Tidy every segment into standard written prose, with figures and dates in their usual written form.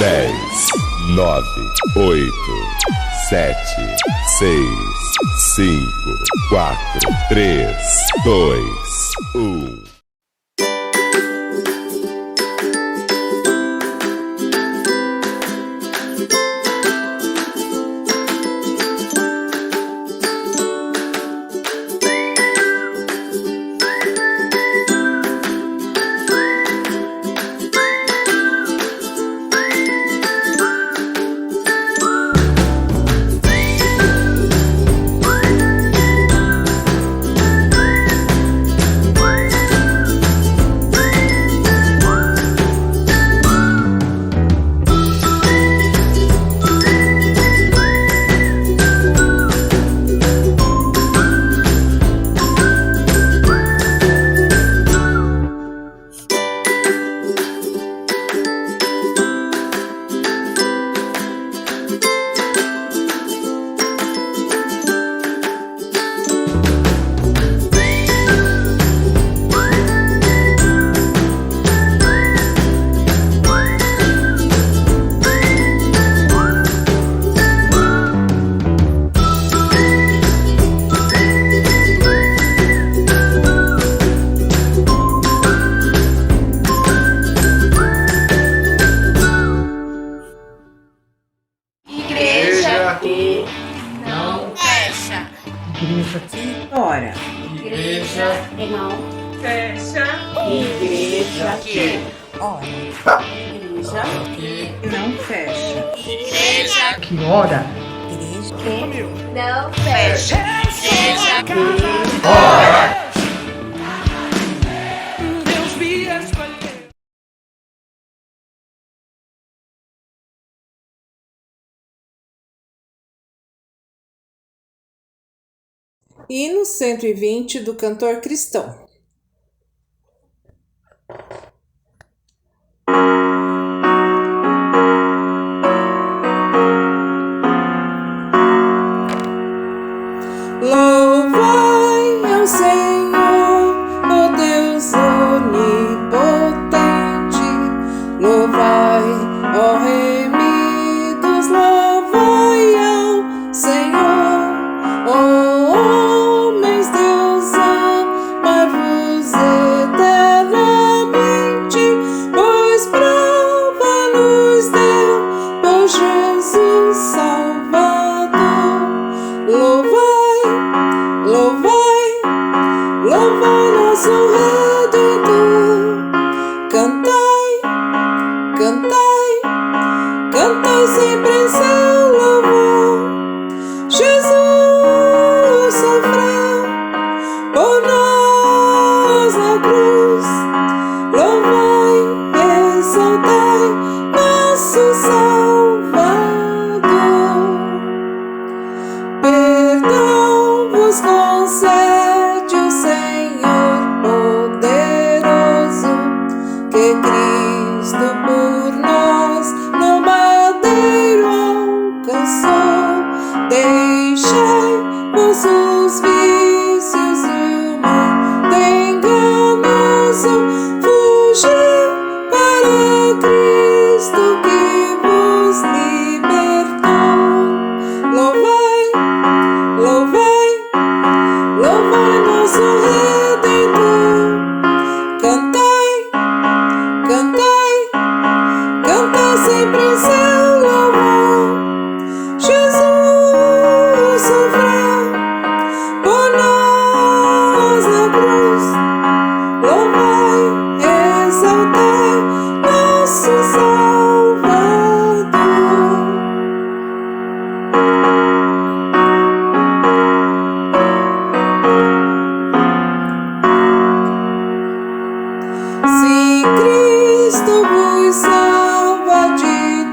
10, 9, 8, 7, 6, 5, 4, 3, 2, 1. que não fecha. Igreja que ora. Igreja que não fecha. Igreja que ora. Igreja que Não fecha. Igreja Que ora. que não fecha. Igreja que Deus me escolheu. Hino 120 do cantor cristão. Louvai ao Senhor, ó Deus onipotente. Louvai, ó remidos, louvai ao Senhor, ó homens, Deus amai-vos eternamente, pois prova nos deu por Jesus Salvador. Louvai, louvai nosso Redentor. Cantai, cantai sempre em seu louvor. Jesus sofreu por nós na cruz. Louvai, exaltai nosso Salvador. Perdão vos concede o Senhor poderoso, que Cristo por nós no madeiro alcançou. Deixai vossos vícios e o mundo enganoso, fugiu para Cristo que vos libertou. Louvai nosso Redentor. Cantai sempre em seu louvor. Jesus sofreu por nós na cruz. Louvai, exaltai nosso Salvador. Se Cristo vos salva de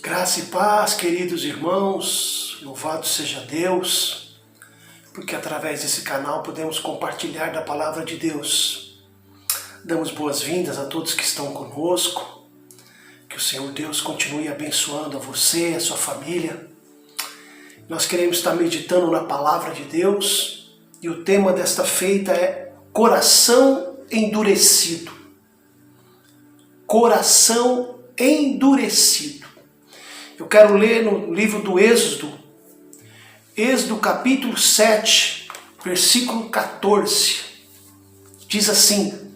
Graça e paz, queridos irmãos, louvado seja Deus, porque através desse canal podemos compartilhar da palavra de Deus. Damos boas-vindas a todos que estão conosco, que o Senhor Deus continue abençoando a você, a sua família. Nós queremos estar meditando na palavra de Deus e o tema desta feita é coração endurecido. Coração endurecido. Eu quero ler no livro do Êxodo, capítulo 7, versículo 14. Diz assim: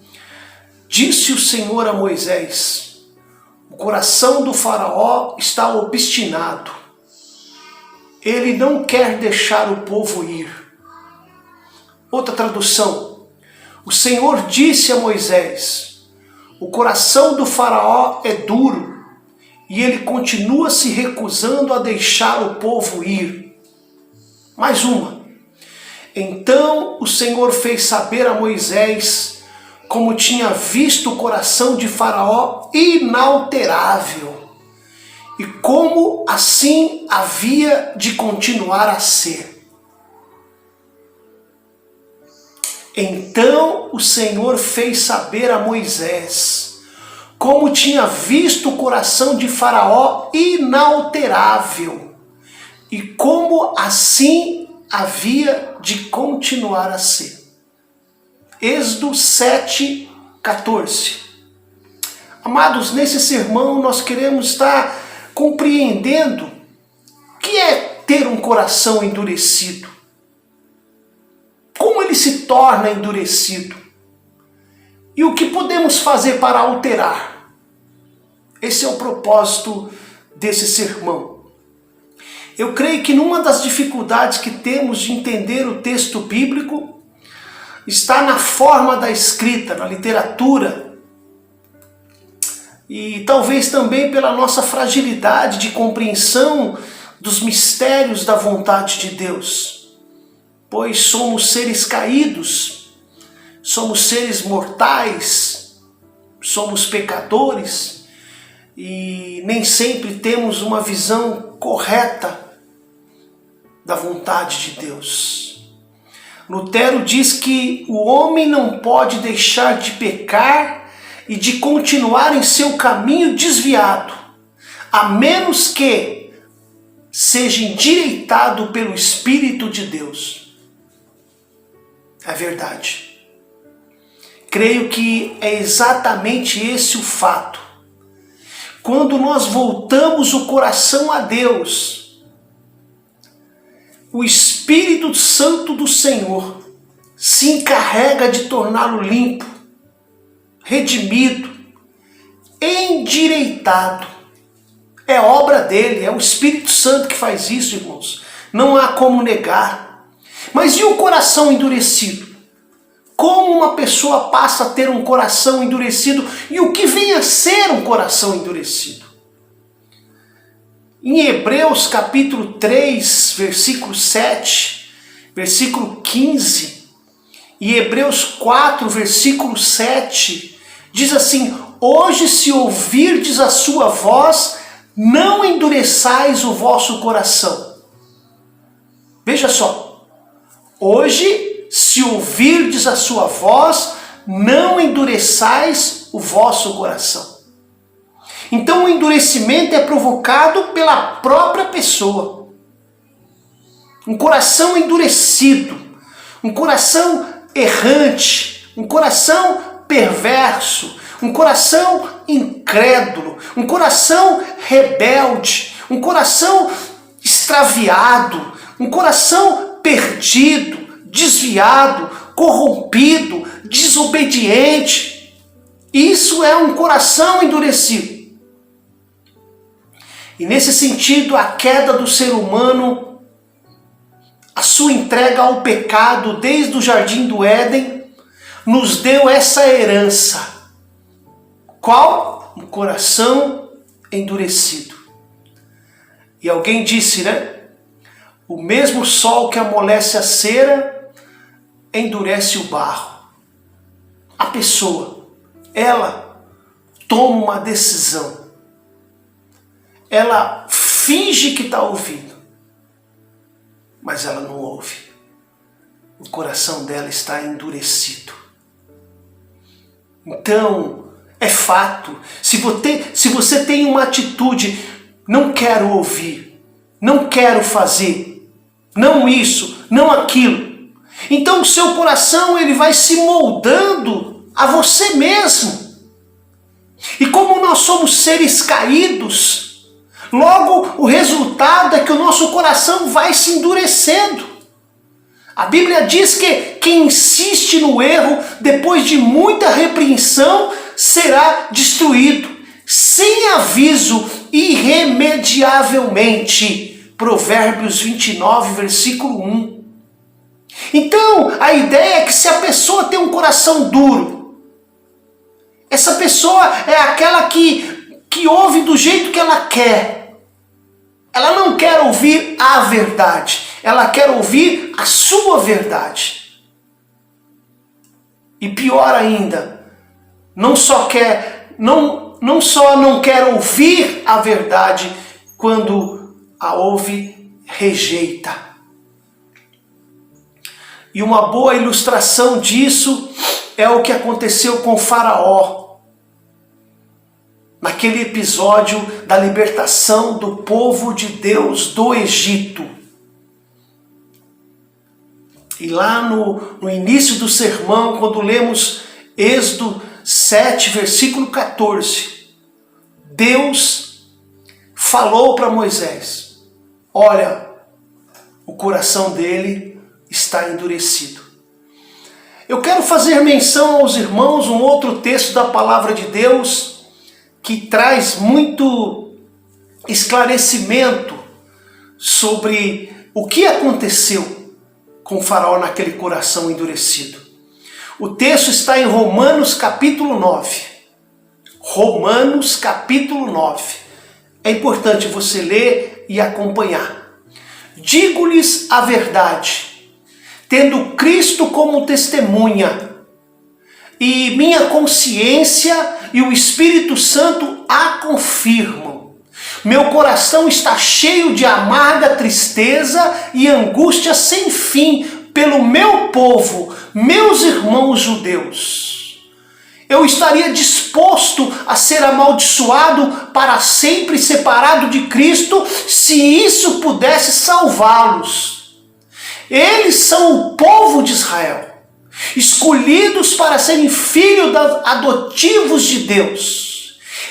Disse o Senhor a Moisés: o coração do faraó está obstinado. Ele não quer deixar o povo ir. Outra tradução: o Senhor disse a Moisés: o coração do faraó é duro e ele continua se recusando a deixar o povo ir. Mais uma. Então o Senhor fez saber a Moisés como tinha visto o coração de Faraó inalterável e como assim havia de continuar a ser. Então o Senhor fez saber a Moisés como tinha visto o coração de Faraó inalterável e como assim havia de continuar a ser. Êxodo 7, 14. Amados, nesse sermão nós queremos estar compreendendo o que é ter um coração endurecido. Como ele se torna endurecido? E o que podemos fazer para alterar? Esse é o propósito desse sermão. Eu creio que numa das dificuldades que temos de entender o texto bíblico está na forma da escrita, na literatura, e talvez também pela nossa fragilidade de compreensão dos mistérios da vontade de Deus, pois somos seres caídos, somos seres mortais, somos pecadores e nem sempre temos uma visão correta da vontade de Deus. Lutero diz que o homem não pode deixar de pecar e de continuar em seu caminho desviado, a menos que seja endireitado pelo Espírito de Deus. É verdade. Creio que é exatamente esse o fato. Quando nós voltamos o coração a Deus, o Espírito Santo do Senhor se encarrega de torná-lo limpo, redimido, endireitado. É obra dele, é o Espírito Santo que faz isso, irmãos. Não há como negar. Mas e o coração endurecido? Como uma pessoa passa a ter um coração endurecido e o que vem a ser um coração endurecido? Em Hebreus capítulo 3, versículo 7, versículo 15, e Hebreus 4, versículo 7, diz assim: hoje se ouvirdes a sua voz, não endureçais o vosso coração. Veja só, hoje se ouvirdes a sua voz, não endureçais o vosso coração. Então o endurecimento é provocado pela própria pessoa. Um coração endurecido, um coração errante, um coração perverso, um coração incrédulo, um coração rebelde, um coração extraviado, um coração perdido, desviado, corrompido, desobediente. Isso é um coração endurecido. E nesse sentido, a queda do ser humano, a sua entrega ao pecado desde o Jardim do Éden, nos deu essa herança. Qual? Um coração endurecido. E alguém disse, né? O mesmo sol que amolece a cera endurece o barro. A pessoa, ela toma uma decisão. ela finge que está ouvindo, mas ela não ouve. O coração dela está endurecido. Então, é fato, se você tem uma atitude, não quero ouvir, não quero fazer, não isso, não aquilo, então o seu coração ele vai se moldando a você mesmo. E como nós somos seres caídos, logo o resultado é que o nosso coração vai se endurecendo. A Bíblia diz que quem insiste no erro, depois de muita repreensão, será destruído, sem aviso, irremediavelmente. Provérbios 29, versículo 1. Então, a ideia é que se a pessoa tem um coração duro, essa pessoa é aquela que ouve do jeito que ela quer. Ela não quer ouvir a verdade, ela quer ouvir a sua verdade. E pior ainda, não só não quer ouvir a verdade, quando a ouve, rejeita. E uma boa ilustração disso é o que aconteceu com Faraó, naquele episódio da libertação do povo de Deus do Egito. E lá no início do sermão, quando lemos Êxodo 7, versículo 14, Deus falou para Moisés: olha, o coração dele está endurecido. Eu quero fazer menção aos irmãos um outro texto da palavra de Deus que traz muito esclarecimento sobre o que aconteceu com Faraó naquele coração endurecido. O texto está em Romanos capítulo 9. Romanos capítulo 9. É importante você ler e acompanhar. Digo-lhes a verdade, tendo Cristo como testemunha, e minha consciência e o Espírito Santo a confirmam. Meu coração está cheio de amarga tristeza e angústia sem fim pelo meu povo, meus irmãos judeus. Eu estaria disposto a ser amaldiçoado para sempre, separado de Cristo, se isso pudesse salvá-los. Eles são o povo de Israel, escolhidos para serem filhos adotivos de Deus.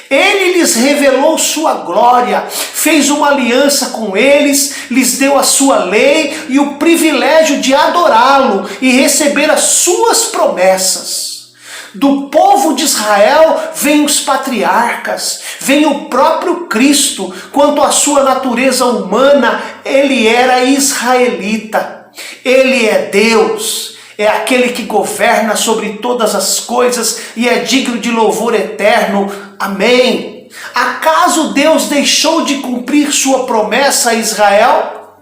Ele lhes revelou sua glória, fez uma aliança com eles, lhes deu a sua lei e o privilégio de adorá-lo e receber as suas promessas. Do povo de Israel vêm os patriarcas, vem o próprio Cristo. Quanto à sua natureza humana, ele era israelita. Ele é Deus, é aquele que governa sobre todas as coisas e é digno de louvor eterno. Amém. Acaso Deus deixou de cumprir sua promessa a Israel?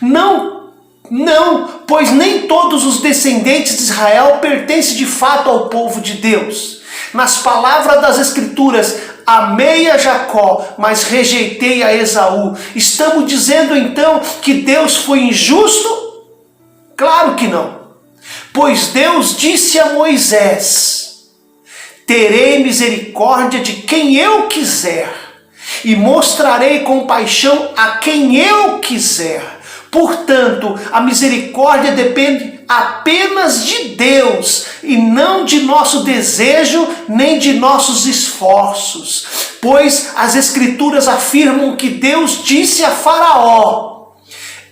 Não, pois nem todos os descendentes de Israel pertencem de fato ao povo de Deus. Nas palavras das Escrituras, amei a Jacó, mas rejeitei a Esaú. Estamos dizendo então que Deus foi injusto? Claro que não. Pois Deus disse a Moisés: terei misericórdia de quem eu quiser e mostrarei compaixão a quem eu quiser. Portanto, a misericórdia depende apenas de Deus e não de nosso desejo nem de nossos esforços. Pois as Escrituras afirmam que Deus disse a Faraó: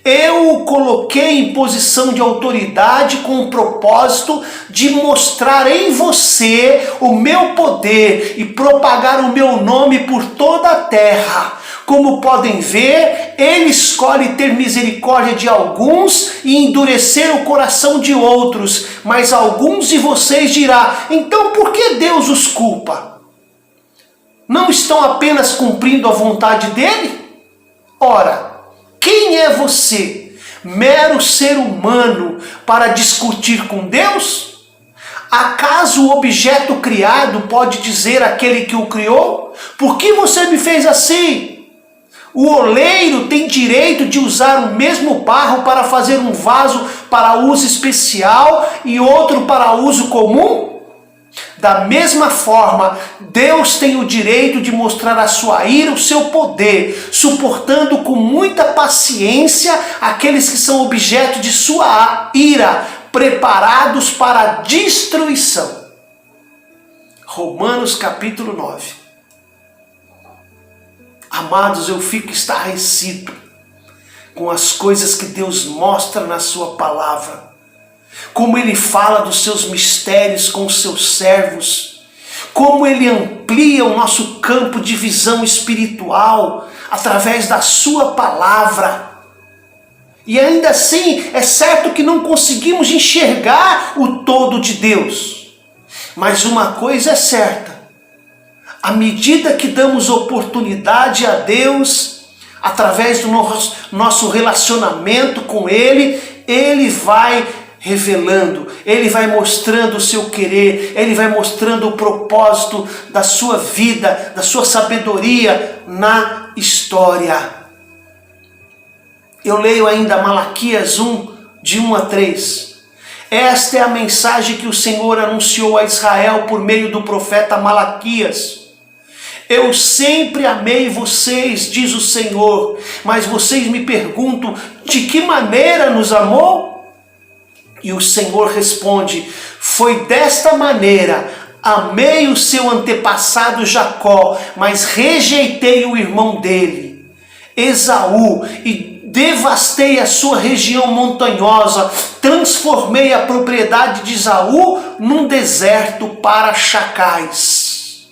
eu o coloquei em posição de autoridade com o propósito de mostrar em você o meu poder e propagar o meu nome por toda a terra. Como podem ver, ele escolhe ter misericórdia de alguns e endurecer o coração de outros. Mas alguns de vocês dirão: então por que Deus os culpa? Não estão apenas cumprindo a vontade dele? Ora, quem é você, mero ser humano, para discutir com Deus? Acaso o objeto criado pode dizer àquele que o criou: por que você me fez assim? O oleiro tem direito de usar o mesmo barro para fazer um vaso para uso especial e outro para uso comum? Da mesma forma, Deus tem o direito de mostrar a sua ira, o seu poder, suportando com muita paciência aqueles que são objeto de sua ira, preparados para a destruição. Romanos capítulo 9. Amados, eu fico estarrecido com as coisas que Deus mostra na sua palavra. Como Ele fala dos seus mistérios com os seus servos. Como Ele amplia o nosso campo de visão espiritual através da sua palavra. E ainda assim, é certo que não conseguimos enxergar o todo de Deus. Mas uma coisa é certa. À medida que damos oportunidade a Deus, através do nosso relacionamento com Ele, Ele vai revelando, Ele vai mostrando o seu querer, Ele vai mostrando o propósito da sua vida, da sua sabedoria na história. Eu leio ainda Malaquias 1, de 1 a 3. Esta é a mensagem que o Senhor anunciou a Israel por meio do profeta Malaquias. Eu sempre amei vocês, diz o Senhor, mas vocês me perguntam, de que maneira nos amou? E o Senhor responde, foi desta maneira, amei o seu antepassado Jacó, mas rejeitei o irmão dele, Esaú, e devastei a sua região montanhosa, transformei a propriedade de Esaú num deserto para chacais.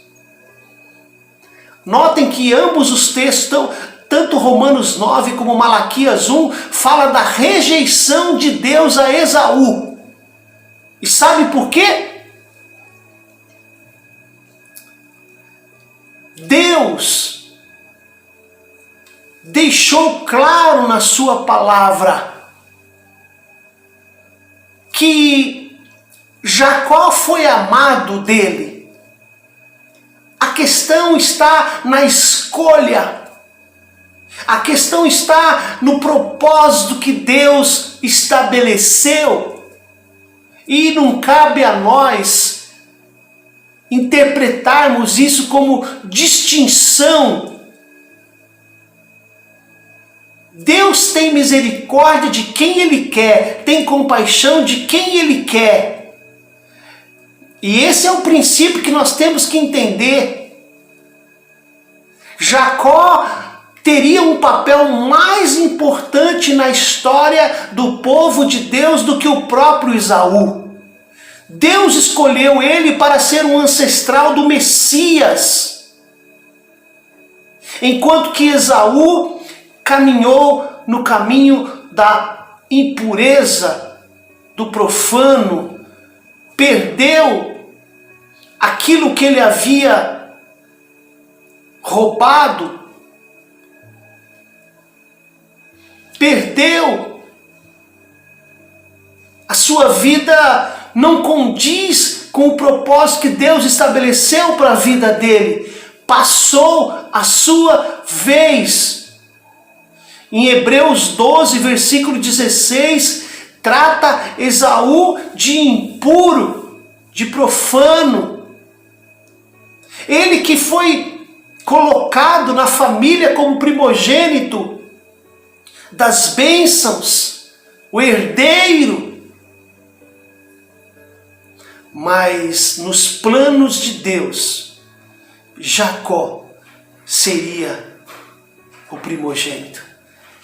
Notem que ambos os textos, tanto Romanos 9 como Malaquias 1, fala da rejeição de Deus a Esaú. E sabe por quê? Deus deixou claro na sua palavra que Jacó foi amado dele. A questão está na escolha. A questão está no propósito que Deus estabeleceu. E não cabe a nós interpretarmos isso como distinção. Deus tem misericórdia de quem Ele quer, tem compaixão de quem Ele quer. E esse é o princípio que nós temos que entender. Jacó teria um papel mais importante na história do povo de Deus do que o próprio Esaú. Deus escolheu ele para ser um ancestral do Messias, enquanto que Esaú caminhou no caminho da impureza, do profano, perdeu aquilo que ele havia roubado, perdeu, a sua vida não condiz com o propósito que Deus estabeleceu para a vida dele, passou a sua vez. Em Hebreus 12, versículo 16, trata Esaú de impuro, de profano. Ele que foi colocado na família como primogênito das bênçãos, o herdeiro. Mas nos planos de Deus, Jacó seria o primogênito.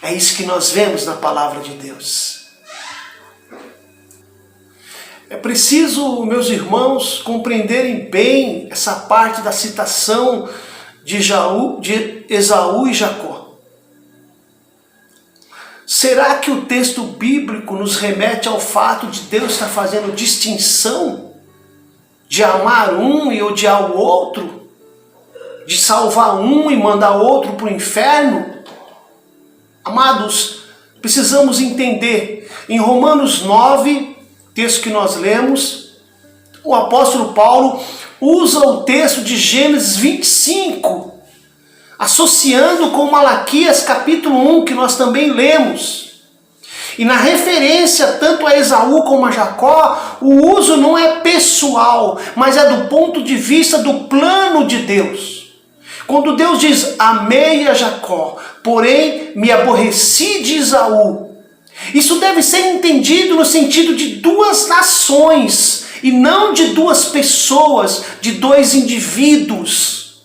É isso que nós vemos na palavra de Deus. É preciso, meus irmãos, compreenderem bem essa parte da citação de Esaú e Jacó. Será que o texto bíblico nos remete ao fato de Deus estar fazendo distinção de amar um e odiar o outro? De salvar um e mandar outro para o inferno? Amados, precisamos entender. Em Romanos 9, texto que nós lemos, o apóstolo Paulo usa o texto de Gênesis 25, associando com Malaquias capítulo 1, que nós também lemos. E na referência tanto a Esaú como a Jacó, o uso não é pessoal, mas é do ponto de vista do plano de Deus. Quando Deus diz, amei a Jacó, porém me aborreci de Esaú, isso deve ser entendido no sentido de duas nações, e não de duas pessoas, de dois indivíduos.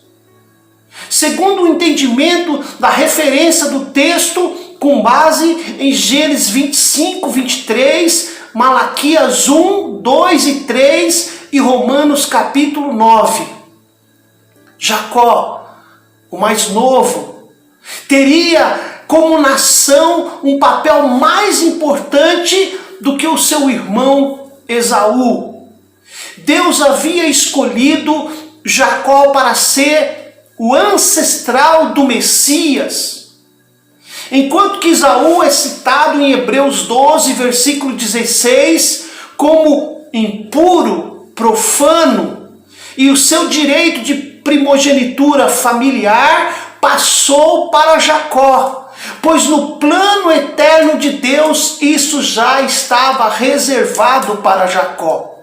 Segundo o entendimento da referência do texto, com base em Gênesis 25, 23, Malaquias 1, 2 e 3 e Romanos capítulo 9. Jacó, o mais novo, teria como nação um papel mais importante do que o seu irmão Esaú. Deus havia escolhido Jacó para ser o ancestral do Messias. Enquanto que Esaú é citado em Hebreus 12, versículo 16, como impuro, profano, e o seu direito de primogenitura familiar passou para Jacó, pois no plano eterno de Deus isso já estava reservado para Jacó.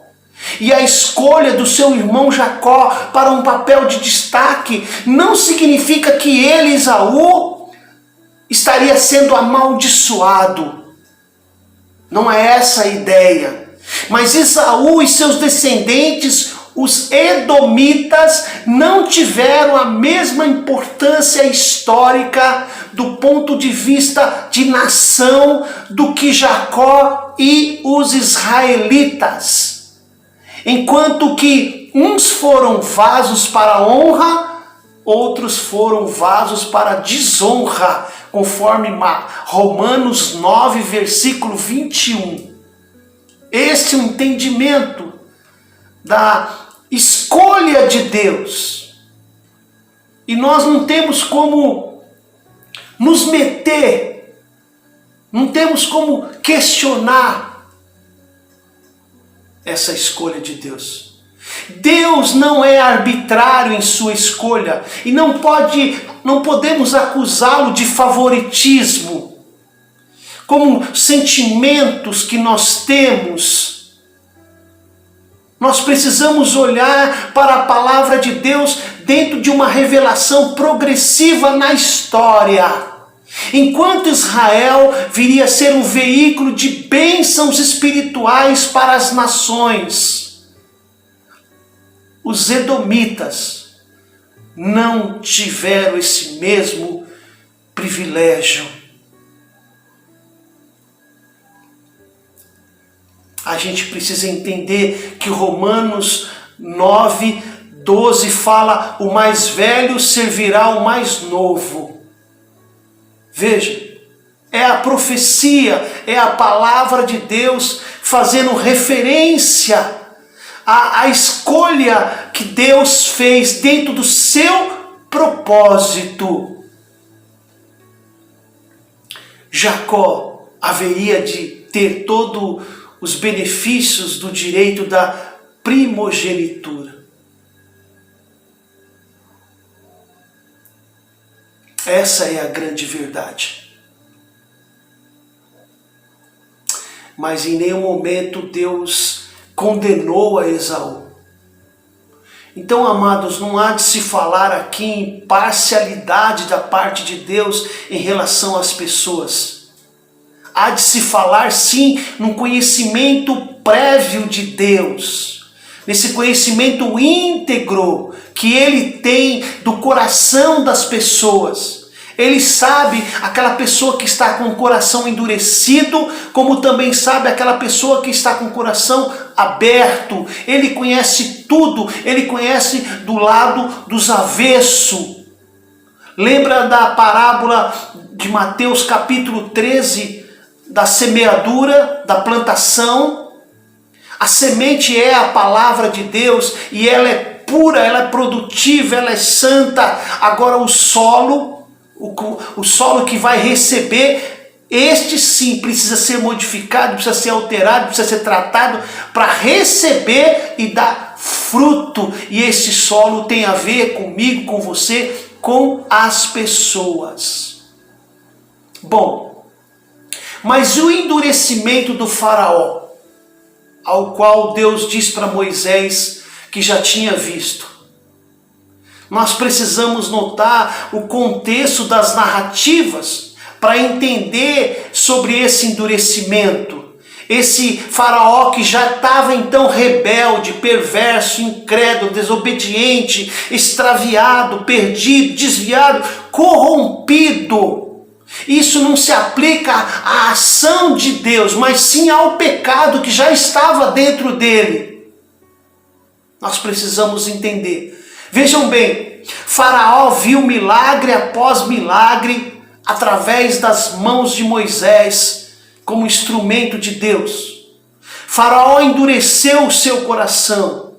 E a escolha do seu irmão Jacó para um papel de destaque não significa que ele, Esaú, estaria sendo amaldiçoado. Não é essa a ideia. Mas Esaú e seus descendentes, os edomitas, não tiveram a mesma importância histórica do ponto de vista de nação do que Jacó e os israelitas. Enquanto que uns foram vasos para a honra, outros foram vasos para a desonra, conforme Romanos 9, versículo 21. Esse é o entendimento da escolha de Deus. E nós não temos como nos meter, não temos como questionar essa escolha de Deus. Deus não é arbitrário em sua escolha e não podemos acusá-lo de favoritismo, como sentimentos que nós temos. Nós precisamos olhar para a palavra de Deus dentro de uma revelação progressiva na história. Enquanto Israel viria a ser um veículo de bênçãos espirituais para as nações, os edomitas não tiveram esse mesmo privilégio. A gente precisa entender que Romanos 9, 12 fala: o mais velho servirá ao mais novo. Veja, é a profecia, é a palavra de Deus fazendo referência a escolha que Deus fez dentro do seu propósito. Jacó haveria de ter todos os benefícios do direito da primogenitura. Essa é a grande verdade. Mas em nenhum momento Deus condenou a Esaú. Então, amados, não há de se falar aqui em parcialidade da parte de Deus em relação às pessoas. Há de se falar, sim, num conhecimento prévio de Deus, nesse conhecimento íntegro que Ele tem do coração das pessoas. Ele sabe aquela pessoa que está com o coração endurecido, como também sabe aquela pessoa que está com o coração aberto. Ele conhece tudo, ele conhece do lado dos avessos. Lembra da parábola de Mateus capítulo 13, da semeadura, da plantação? A semente é a palavra de Deus e ela é pura, ela é produtiva, ela é santa. Agora o solo que vai receber este sim precisa ser modificado, precisa ser alterado, precisa ser tratado para receber e dar fruto. E esse solo tem a ver comigo, com você, com as pessoas. Bom, mas o endurecimento do faraó, ao qual Deus diz para Moisés que já tinha visto. Nós precisamos notar o contexto das narrativas para entender sobre esse endurecimento. Esse faraó que já estava então rebelde, perverso, incrédulo, desobediente, extraviado, perdido, desviado, corrompido. Isso não se aplica à ação de Deus, mas sim ao pecado que já estava dentro dele. Nós precisamos entender. Vejam bem, Faraó viu milagre após milagre através das mãos de Moisés como instrumento de Deus. Faraó endureceu o seu coração.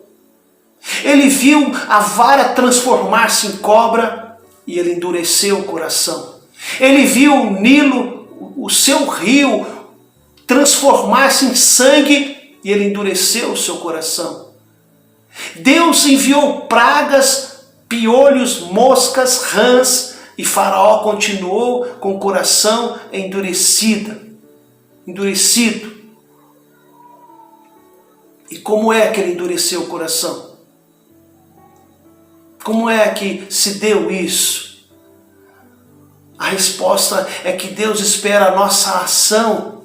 Ele viu a vara transformar-se em cobra e ele endureceu o coração. Ele viu o Nilo, o seu rio, transformar-se em sangue e ele endureceu o seu coração. Deus enviou pragas, piolhos, moscas, rãs, e Faraó continuou com o coração endurecido. E como é que ele endureceu o coração? Como é que se deu isso? A resposta é que Deus espera a nossa ação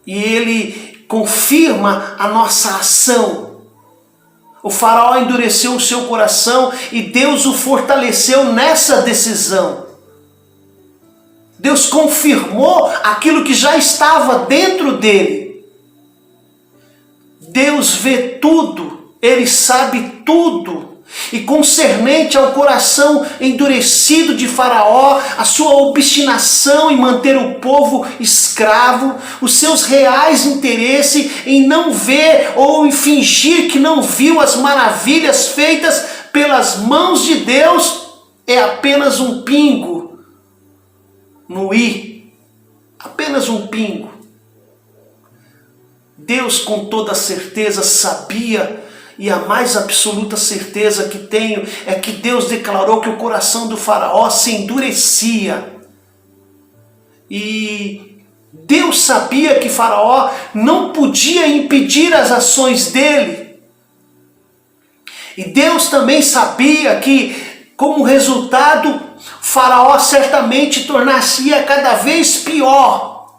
e Ele confirma a nossa ação. O faraó endureceu o seu coração e Deus o fortaleceu nessa decisão. Deus confirmou aquilo que já estava dentro dele. Deus vê tudo, Ele sabe tudo. E concernente ao coração endurecido de Faraó, a sua obstinação em manter o povo escravo, os seus reais interesses em não ver ou em fingir que não viu as maravilhas feitas pelas mãos de Deus, é apenas um pingo no i, apenas um pingo. Deus com toda certeza sabia, e a mais absoluta certeza que tenho é que Deus declarou que o coração do faraó se endurecia. E Deus sabia que Faraó não podia impedir as ações dele. E Deus também sabia que, como resultado, Faraó certamente tornar-se-ia cada vez pior.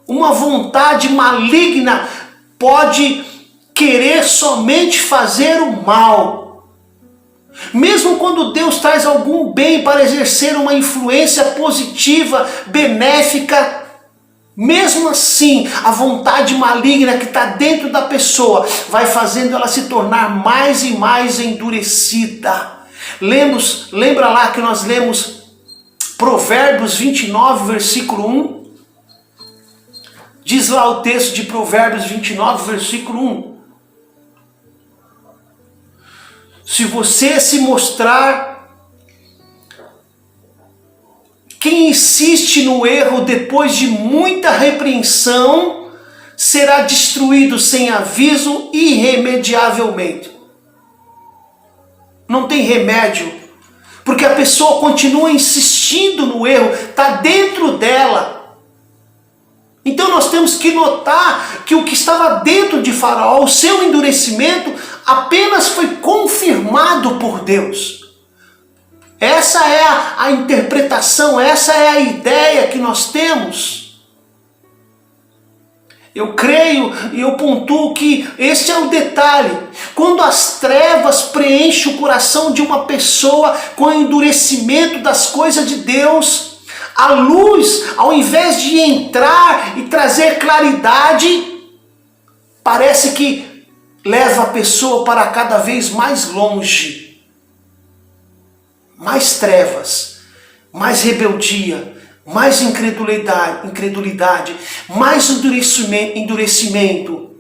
Uma vontade maligna pode querer somente fazer o mal. Mesmo quando Deus traz algum bem para exercer uma influência positiva, benéfica, mesmo assim, a vontade maligna que está dentro da pessoa vai fazendo ela se tornar mais e mais endurecida. Lembra lá que nós lemos Provérbios 29, versículo 1? Diz lá o texto de Provérbios 29, versículo 1. Se você se mostrar quem insiste no erro depois de muita repreensão, será destruído sem aviso irremediavelmente. Não tem remédio, porque a pessoa continua insistindo no erro, está dentro dela. Então nós temos que notar que o que estava dentro de Faraó, o seu endurecimento, apenas foi confirmado por Deus. Essa é a interpretação, essa é a ideia que nós temos. Eu creio e eu pontuo que esse é o detalhe. Quando as trevas preenchem o coração de uma pessoa com o endurecimento das coisas de Deus, a luz, ao invés de entrar e trazer claridade, parece que leva a pessoa para cada vez mais longe. Mais trevas, mais rebeldia, mais incredulidade, mais endurecimento.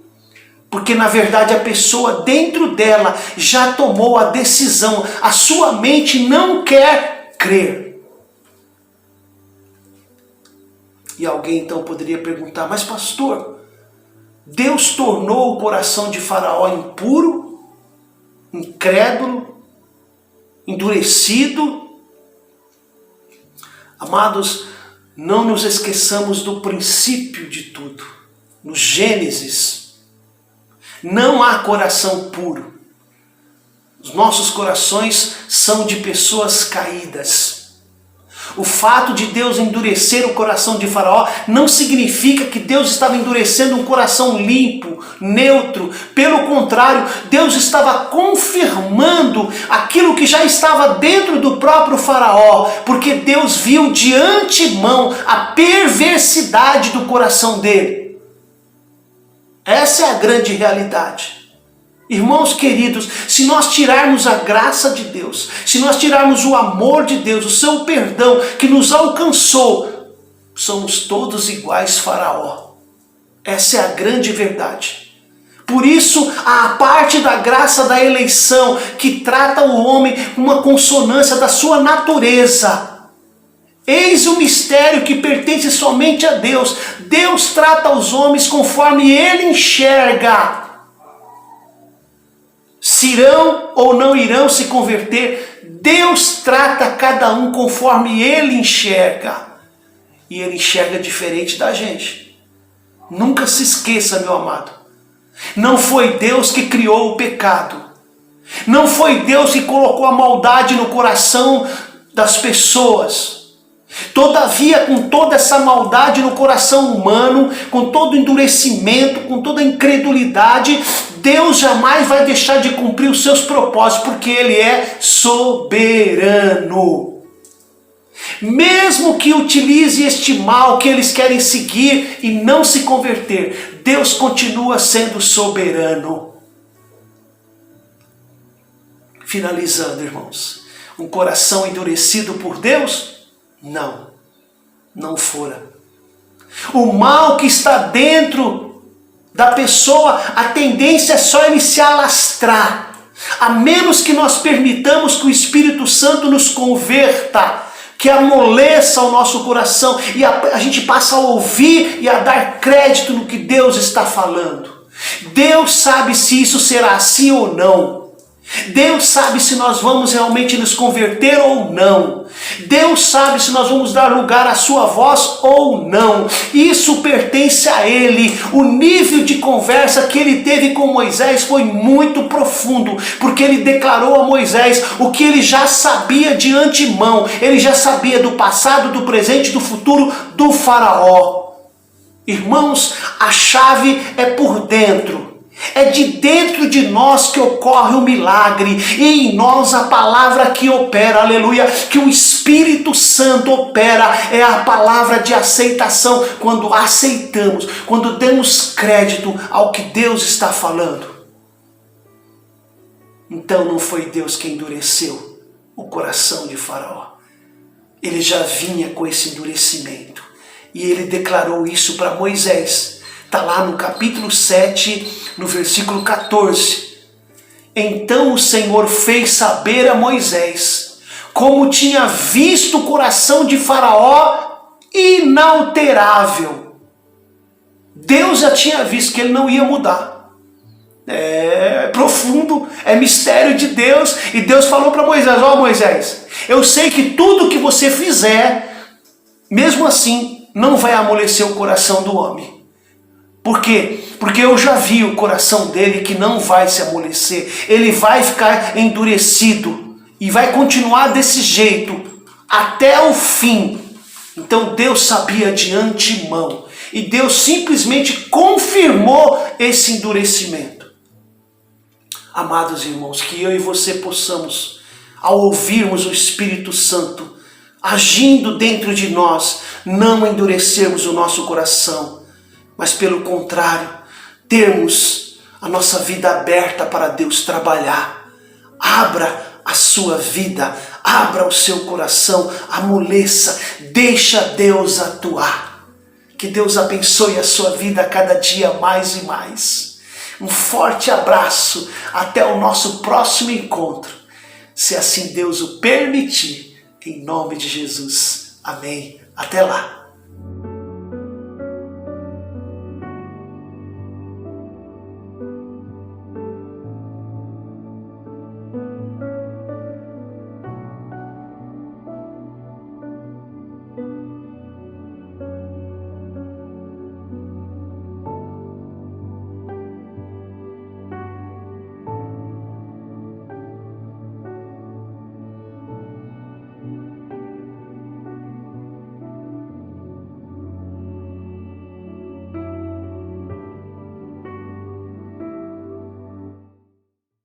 Porque na verdade a pessoa dentro dela já tomou a decisão, a sua mente não quer crer. E alguém então poderia perguntar, mas pastor, Deus tornou o coração de Faraó impuro, incrédulo, endurecido? Amados, não nos esqueçamos do princípio de tudo. No Gênesis, não há coração puro. Os nossos corações são de pessoas caídas. O fato de Deus endurecer o coração de Faraó não significa que Deus estava endurecendo um coração limpo, neutro. Pelo contrário, Deus estava confirmando aquilo que já estava dentro do próprio Faraó, porque Deus viu de antemão a perversidade do coração dele. Essa é a grande realidade. Irmãos queridos, se nós tirarmos a graça de Deus, se nós tirarmos o amor de Deus, o seu perdão que nos alcançou, somos todos iguais Faraó. Essa é a grande verdade. Por isso, a parte da graça da eleição que trata o homem com uma consonância da sua natureza. Eis o mistério que pertence somente a Deus. Deus trata os homens conforme Ele enxerga. Se irão ou não irão se converter, Deus trata cada um conforme Ele enxerga. E Ele enxerga diferente da gente. Nunca se esqueça, meu amado. Não foi Deus que criou o pecado. Não foi Deus que colocou a maldade no coração das pessoas. Todavia, com toda essa maldade no coração humano, com todo o endurecimento, com toda a incredulidade, Deus jamais vai deixar de cumprir os seus propósitos, porque Ele é soberano. Mesmo que utilize este mal que eles querem seguir e não se converter, Deus continua sendo soberano. Finalizando, irmãos, um coração endurecido por Deus? Não fora. O mal que está dentro da pessoa, a tendência é só ele se alastrar. A menos que nós permitamos que o Espírito Santo nos converta, que amoleça o nosso coração e a gente passa a ouvir e a dar crédito no que Deus está falando. Deus sabe se isso será assim ou não. Deus sabe se nós vamos realmente nos converter ou não. Deus sabe se nós vamos dar lugar à sua voz ou não. Isso pertence a Ele. O nível de conversa que Ele teve com Moisés foi muito profundo, porque Ele declarou a Moisés o que ele já sabia de antemão. Ele já sabia do passado, do presente e do futuro do Faraó. Irmãos, a chave é por dentro. É de dentro de nós que ocorre o milagre, e em nós a palavra que opera, aleluia, que o Espírito Santo opera, é a palavra de aceitação, quando aceitamos, quando damos crédito ao que Deus está falando. Então não foi Deus que endureceu o coração de Faraó, ele já vinha com esse endurecimento, e ele declarou isso para Moisés. Está lá no capítulo 7, no versículo 14. Então o Senhor fez saber a Moisés como tinha visto o coração de Faraó inalterável. Deus já tinha visto que ele não ia mudar. É profundo, é mistério de Deus. E Deus falou para Moisés: ó Moisés, eu sei que tudo que você fizer, mesmo assim, não vai amolecer o coração do homem. Por quê? Porque eu já vi o coração dele que não vai se amolecer. Ele vai ficar endurecido e vai continuar desse jeito até o fim. Então Deus sabia de antemão. E Deus simplesmente confirmou esse endurecimento. Amados irmãos, que eu e você possamos, ao ouvirmos o Espírito Santo agindo dentro de nós, não endurecermos o nosso coração, mas pelo contrário, termos a nossa vida aberta para Deus trabalhar. Abra a sua vida, abra o seu coração, amoleça, deixa Deus atuar. Que Deus abençoe a sua vida a cada dia mais e mais. Um forte abraço, até o nosso próximo encontro, se assim Deus o permitir, em nome de Jesus. Amém. Até lá.